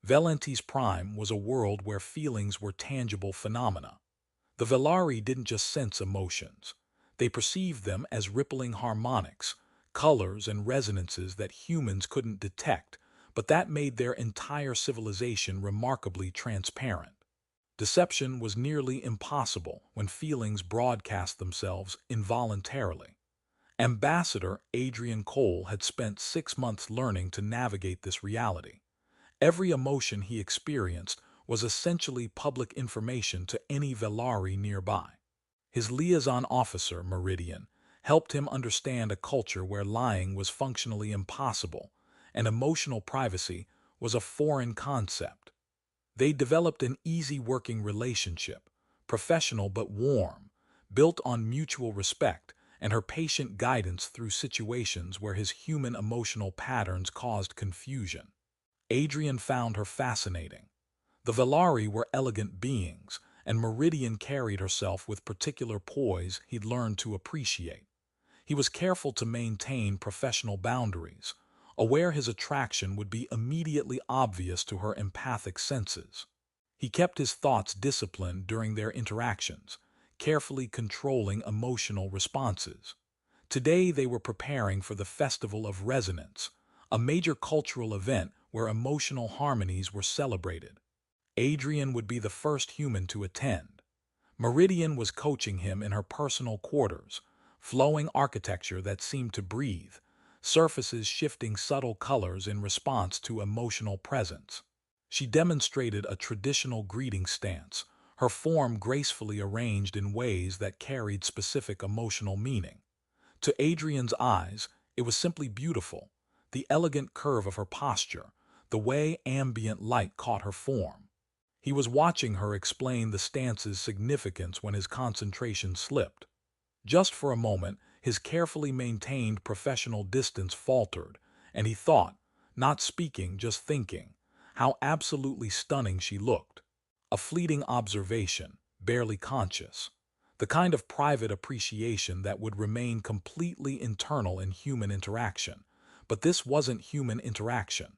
Valenti's Prime was a world where feelings were tangible phenomena. The Velari didn't just sense emotions. They perceived them as rippling harmonics, colors and resonances that humans couldn't detect, but that made their entire civilization remarkably transparent. Deception was nearly impossible when feelings broadcast themselves involuntarily. Ambassador Adrian Cole had spent 6 months learning to navigate this reality. Every emotion he experienced was essentially public information to any Velari nearby. His liaison officer, Meridian, helped him understand a culture where lying was functionally impossible and emotional privacy was a foreign concept. They developed an easy working relationship, professional but warm, built on mutual respect and her patient guidance through situations where his human emotional patterns caused confusion. Adrian found her fascinating. The Velari were elegant beings, and Meridian carried herself with particular poise he'd learned to appreciate. He was careful to maintain professional boundaries, aware his attraction would be immediately obvious to her empathic senses. He kept his thoughts disciplined during their interactions, carefully controlling emotional responses. Today they were preparing for the Festival of Resonance, a major cultural event where emotional harmonies were celebrated. Adrian would be the first human to attend. Meridian was coaching him in her personal quarters, flowing architecture that seemed to breathe, surfaces shifting subtle colors in response to emotional presence. She demonstrated a traditional greeting stance, her form gracefully arranged in ways that carried specific emotional meaning. To Adrian's eyes, it was simply beautiful, the elegant curve of her posture, the way ambient light caught her form. He was watching her explain the stance's significance when his concentration slipped. Just for a moment, his carefully maintained professional distance faltered, and he thought, not speaking, just thinking, how absolutely stunning she looked. A fleeting observation, barely conscious. The kind of private appreciation that would remain completely internal in human interaction. But this wasn't human interaction.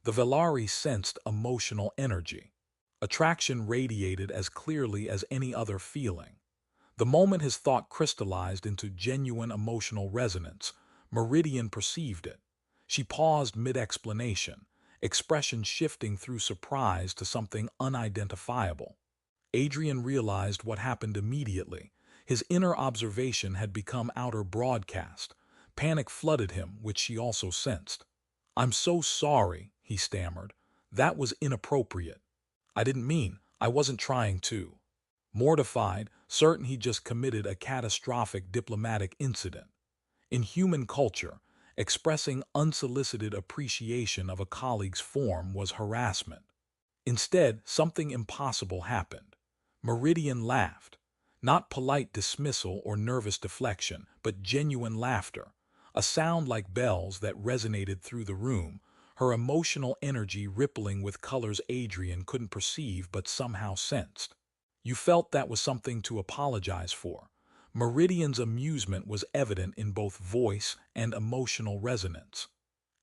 The Velari sensed emotional energy. Attraction radiated as clearly as any other feeling. The moment his thought crystallized into genuine emotional resonance, Meridian perceived it. She paused mid-explanation, expression shifting through surprise to something unidentifiable. Adrian realized what happened immediately. His inner observation had become outer broadcast. Panic flooded him, which she also sensed. "I'm so sorry," he stammered. "That was inappropriate. I didn't mean, I wasn't trying to." Mortified, certain he just committed a catastrophic diplomatic incident. In human culture, expressing unsolicited appreciation of a colleague's form was harassment. Instead, something impossible happened. Meridian laughed. Not polite dismissal or nervous deflection, but genuine laughter. A sound like bells that resonated through the room, her emotional energy rippling with colors Adrian couldn't perceive but somehow sensed. "You felt that was something to apologize for." Meridian's amusement was evident in both voice and emotional resonance.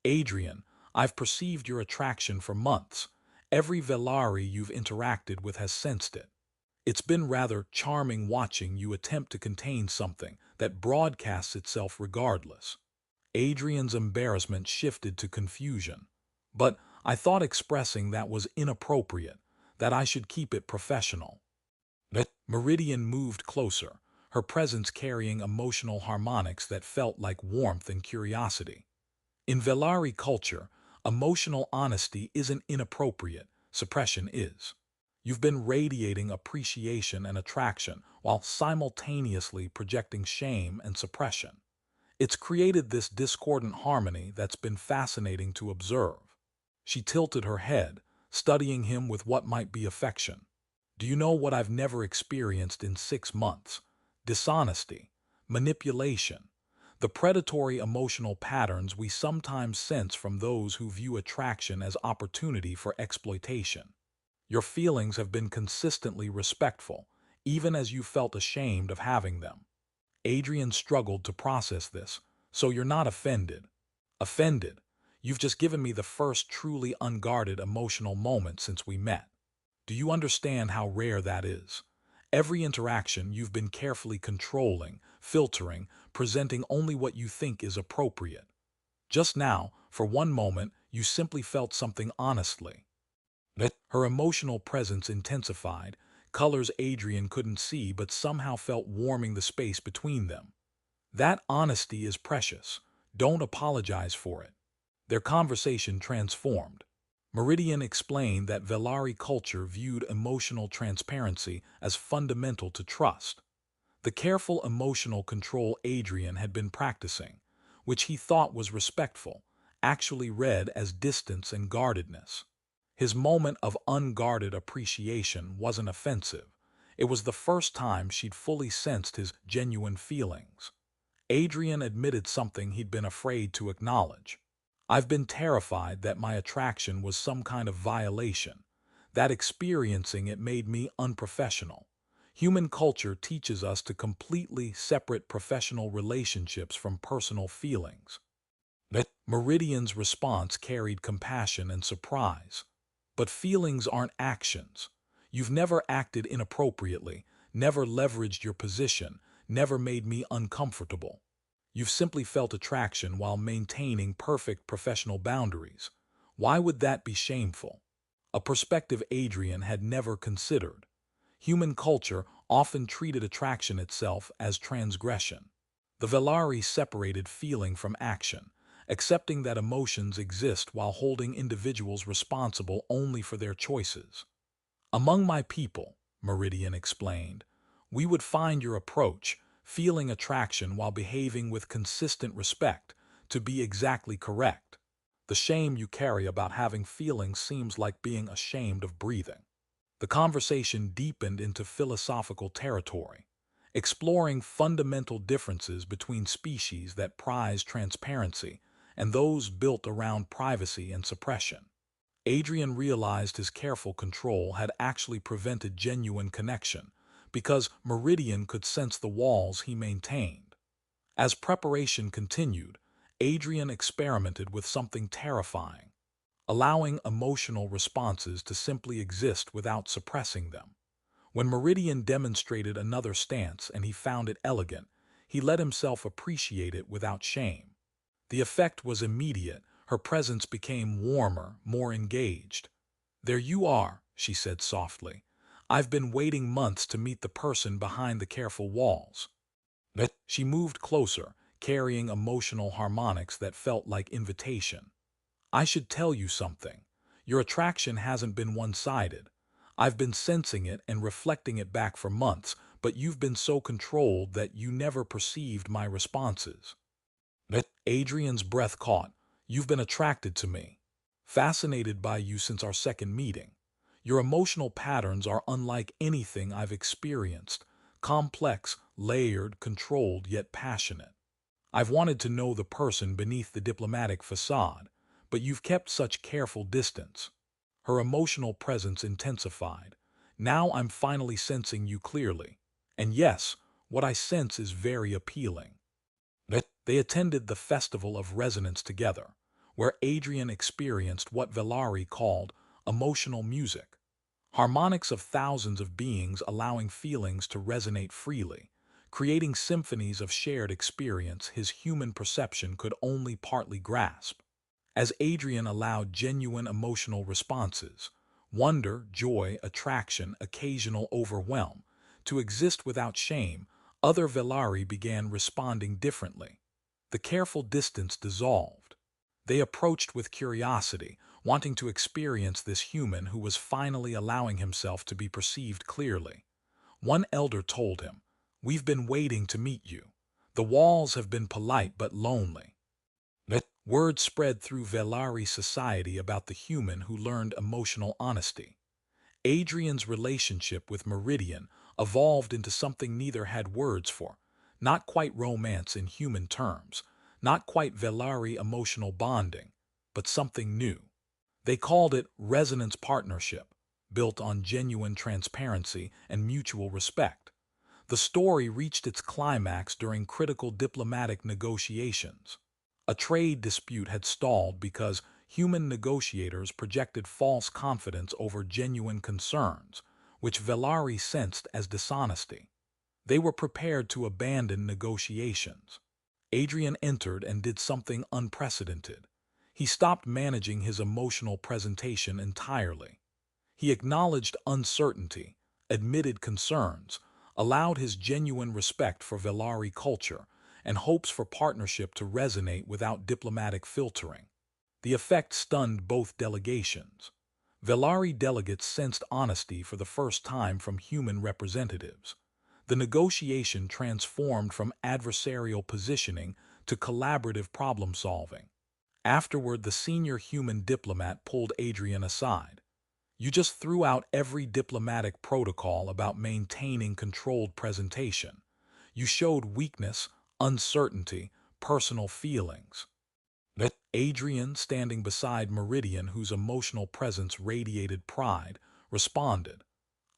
"Adrian, I've perceived your attraction for months. Every Velari you've interacted with has sensed it. It's been rather charming watching you attempt to contain something that broadcasts itself regardless." Adrian's embarrassment shifted to confusion. "But I thought expressing that was inappropriate, that I should keep it professional." Meridian moved closer, her presence carrying emotional harmonics that felt like warmth and curiosity. In Velari culture, emotional honesty isn't inappropriate, suppression is. You've been radiating appreciation and attraction while simultaneously projecting shame and suppression. It's created this discordant harmony that's been fascinating to observe. She tilted her head, studying him with what might be affection. "Do you know what I've never experienced in 6 months? Dishonesty, manipulation, the predatory emotional patterns we sometimes sense from those who view attraction as opportunity for exploitation. Your feelings have been consistently respectful, even as you felt ashamed of having them." Adrian struggled to process this. "So you're not offended?" "Offended? You've just given me the first truly unguarded emotional moment since we met. Do you understand how rare that is? Every interaction you've been carefully controlling, filtering, presenting only what you think is appropriate. Just now, for one moment, you simply felt something honestly. Her emotional presence intensified, colors Adrian couldn't see but somehow felt warming the space between them. That honesty is precious. Don't apologize for it. Their conversation transformed. Meridian explained that Velari culture viewed emotional transparency as fundamental to trust. The careful emotional control Adrian had been practicing, which he thought was respectful, actually read as distance and guardedness. His moment of unguarded appreciation wasn't offensive. It was the first time she'd fully sensed his genuine feelings. Adrian admitted something he'd been afraid to acknowledge. I've been terrified that my attraction was some kind of violation, that experiencing it made me unprofessional. Human culture teaches us to completely separate professional relationships from personal feelings. Meridian's response carried compassion and surprise. But feelings aren't actions. You've never acted inappropriately, never leveraged your position, never made me uncomfortable. You've simply felt attraction while maintaining perfect professional boundaries. Why would that be shameful? A perspective Adrian had never considered. Human culture often treated attraction itself as transgression. The Velari separated feeling from action, accepting that emotions exist while holding individuals responsible only for their choices. Among my people, Meridian explained, we would find your approach, feeling attraction while behaving with consistent respect, to be exactly correct. The shame you carry about having feelings seems like being ashamed of breathing. The conversation deepened into philosophical territory, exploring fundamental differences between species that prize transparency and those built around privacy and suppression. Adrian realized his careful control had actually prevented genuine connection, because Meridian could sense the walls he maintained. As preparation continued, Adrian experimented with something terrifying, allowing emotional responses to simply exist without suppressing them. When Meridian demonstrated another stance and he found it elegant, he let himself appreciate it without shame. The effect was immediate. Her presence became warmer, more engaged. "There you are," she said softly. "I've been waiting months to meet the person behind the careful walls." She moved closer, carrying emotional harmonics that felt like invitation. "I should tell you something. Your attraction hasn't been one-sided. I've been sensing it and reflecting it back for months, but you've been so controlled that you never perceived my responses." Adrian's breath caught. "You've been attracted to me, fascinated by you since our second meeting. Your emotional patterns are unlike anything I've experienced, complex, layered, controlled, yet passionate. I've wanted to know the person beneath the diplomatic facade, but you've kept such careful distance." Her emotional presence intensified. "Now I'm finally sensing you clearly. And yes, what I sense is very appealing." They attended the Festival of Resonance together, where Adrian experienced what Velari called emotional music, harmonics of thousands of beings allowing feelings to resonate freely, creating symphonies of shared experience his human perception could only partly grasp. As Adrian allowed genuine emotional responses, wonder, joy, attraction, occasional overwhelm, to exist without shame, other Velari began responding differently. The careful distance dissolved. They approached with curiosity, wanting to experience this human who was finally allowing himself to be perceived clearly. One elder told him, "We've been waiting to meet you. The walls have been polite but lonely." Word spread through Velari society about the human who learned emotional honesty. Adrian's relationship with Meridian evolved into something neither had words for, not quite romance in human terms, not quite Velari emotional bonding, but something new. They called it resonance partnership, built on genuine transparency and mutual respect. The story reached its climax during critical diplomatic negotiations. A trade dispute had stalled because human negotiators projected false confidence over genuine concerns, which Velari sensed as dishonesty. They were prepared to abandon negotiations. Adrian entered and did something unprecedented. He stopped managing his emotional presentation entirely. He acknowledged uncertainty, admitted concerns, allowed his genuine respect for Velari culture, and hopes for partnership to resonate without diplomatic filtering. The effect stunned both delegations. Velari delegates sensed honesty for the first time from human representatives. The negotiation transformed from adversarial positioning to collaborative problem-solving. Afterward, the senior human diplomat pulled Adrian aside. You just threw out every diplomatic protocol about maintaining controlled presentation. You showed weakness, uncertainty, personal feelings. Adrian, standing beside Meridian, whose emotional presence radiated pride, responded,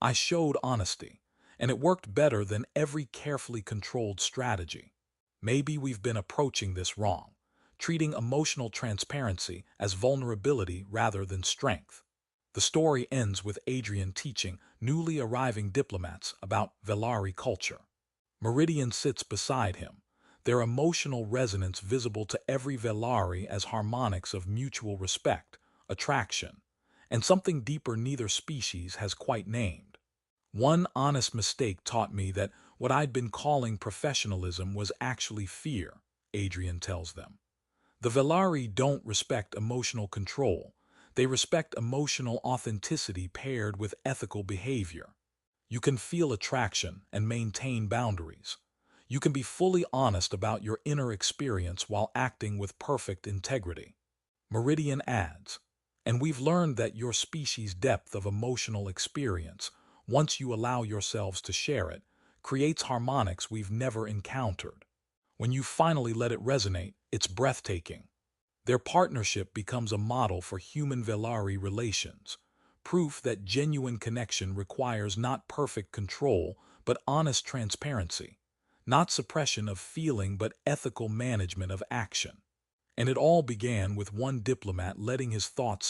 I showed honesty, and it worked better than every carefully controlled strategy. Maybe we've been approaching this wrong, treating emotional transparency as vulnerability rather than strength. The story ends with Adrian teaching newly arriving diplomats about Velari culture. Meridian sits beside him, their emotional resonance visible to every Velari as harmonics of mutual respect, attraction, and something deeper neither species has quite named. One honest mistake taught me that what I'd been calling professionalism was actually fear, Adrian tells them. The Velari don't respect emotional control. They respect emotional authenticity paired with ethical behavior. You can feel attraction and maintain boundaries. You can be fully honest about your inner experience while acting with perfect integrity. Meridian adds, and we've learned that your species' depth of emotional experience, once you allow yourselves to share it, creates harmonics we've never encountered. When you finally let it resonate, it's breathtaking. Their partnership becomes a model for human Velari relations, proof that genuine connection requires not perfect control, but honest transparency, not suppression of feeling, but ethical management of action. And it all began with one diplomat letting his thoughts